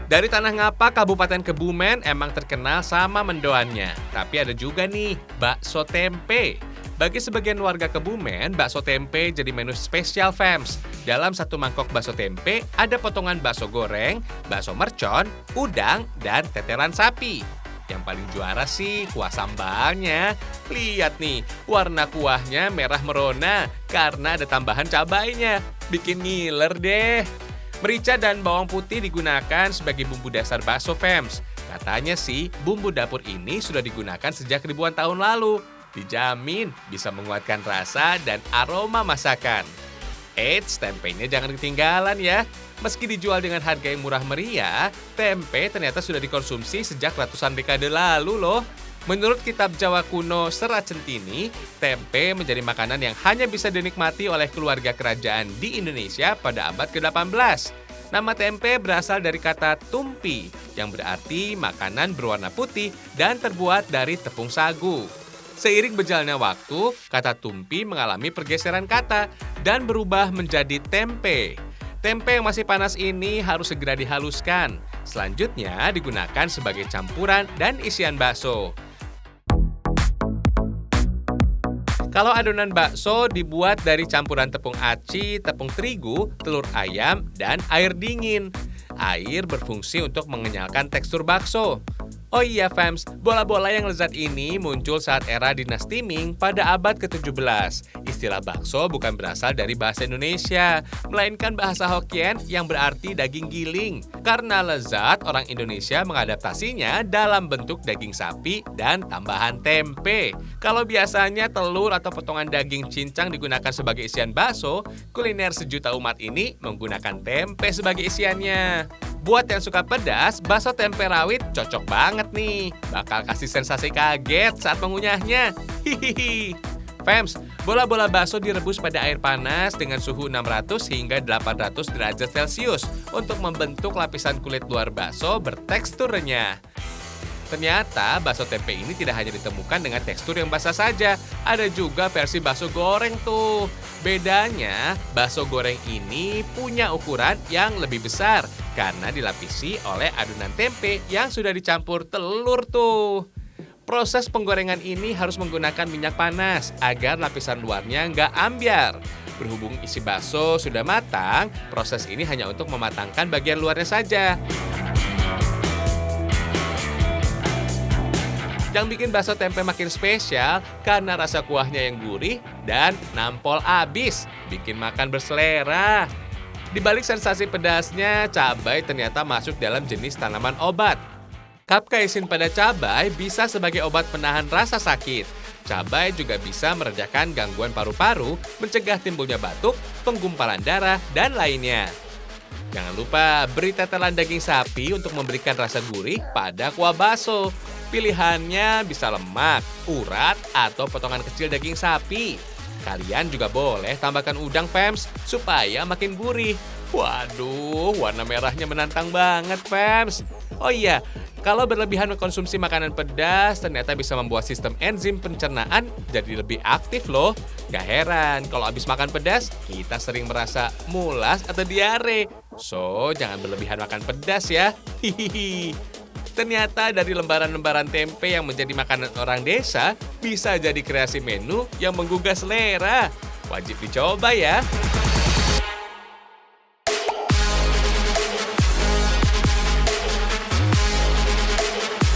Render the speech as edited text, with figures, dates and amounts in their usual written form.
Dari Tanah Ngapa, Kabupaten Kebumen emang terkenal sama mendoannya. Tapi ada juga nih, bakso tempe. Bagi sebagian warga Kebumen, bakso tempe jadi menu spesial fams. Dalam satu mangkok bakso tempe, ada potongan bakso goreng, bakso mercon, udang, dan tetelan sapi. Yang paling juara sih kuah sambalnya. Lihat nih, warna kuahnya merah merona karena ada tambahan cabainya. Bikin ngiler deh. Merica dan bawang putih digunakan sebagai bumbu dasar bakso fams. Katanya sih, bumbu dapur ini sudah digunakan sejak ribuan tahun lalu. Dijamin bisa menguatkan rasa dan aroma masakan. Eits, tempenya jangan ketinggalan ya. Meski dijual dengan harga yang murah meriah, tempe ternyata sudah dikonsumsi sejak ratusan dekade lalu loh. Menurut kitab Jawa kuno Serat Centini, tempe menjadi makanan yang hanya bisa dinikmati oleh keluarga kerajaan di Indonesia pada abad ke-18. Nama tempe berasal dari kata tumpi, yang berarti makanan berwarna putih dan terbuat dari tepung sagu. Seiring berjalannya waktu, kata tumpi mengalami pergeseran kata dan berubah menjadi tempe. Tempe yang masih panas ini harus segera dihaluskan. Selanjutnya digunakan sebagai campuran dan isian bakso. Kalau adonan bakso dibuat dari campuran tepung aci, tepung terigu, telur ayam, dan air dingin. Air berfungsi untuk mengenyalkan tekstur bakso. Oh iya fams, bola-bola yang lezat ini muncul saat era dinasti Ming pada abad ke-17. Istilah bakso bukan berasal dari bahasa Indonesia, melainkan bahasa Hokkien yang berarti daging giling. Karena lezat, orang Indonesia mengadaptasinya dalam bentuk daging sapi dan tambahan tempe. Kalau biasanya telur atau potongan daging cincang digunakan sebagai isian bakso, kuliner sejuta umat ini menggunakan tempe sebagai isiannya. Buat yang suka pedas, bakso tempe rawit cocok banget nih. Bakal kasih sensasi kaget saat mengunyahnya. Hihihi. Fams, bola-bola bakso direbus pada air panas dengan suhu 600 hingga 800 derajat Celcius untuk membentuk lapisan kulit luar bakso bertekstur renyah. Ternyata bakso tempe ini tidak hanya ditemukan dengan tekstur yang basah saja, ada juga versi bakso goreng tuh. Bedanya, bakso goreng ini punya ukuran yang lebih besar karena dilapisi oleh adonan tempe yang sudah dicampur telur tuh. Proses penggorengan ini harus menggunakan minyak panas agar lapisan luarnya nggak ambyar. Berhubung isi bakso sudah matang, proses ini hanya untuk mematangkan bagian luarnya saja. Yang bikin bakso tempe makin spesial karena rasa kuahnya yang gurih dan nampol abis, bikin makan berselera. Di balik sensasi pedasnya, cabai ternyata masuk dalam jenis tanaman obat. Kapsaisin pada cabai bisa sebagai obat penahan rasa sakit. Cabai juga bisa meredakan gangguan paru-paru, mencegah timbulnya batuk, penggumpalan darah, dan lainnya. Jangan lupa beri tetelan daging sapi untuk memberikan rasa gurih pada kuah bakso. Pilihannya bisa lemak, urat, atau potongan kecil daging sapi. Kalian juga boleh tambahkan udang fams supaya makin gurih. Waduh, warna merahnya menantang banget fams. Oh iya, kalau berlebihan mengkonsumsi makanan pedas, ternyata bisa membuat sistem enzim pencernaan jadi lebih aktif loh. Gak heran kalau habis makan pedas, kita sering merasa mulas atau diare. So, jangan berlebihan makan pedas ya. Hihihi. Ternyata dari lembaran-lembaran tempe yang menjadi makanan orang desa bisa jadi kreasi menu yang menggugah selera. Wajib dicoba ya.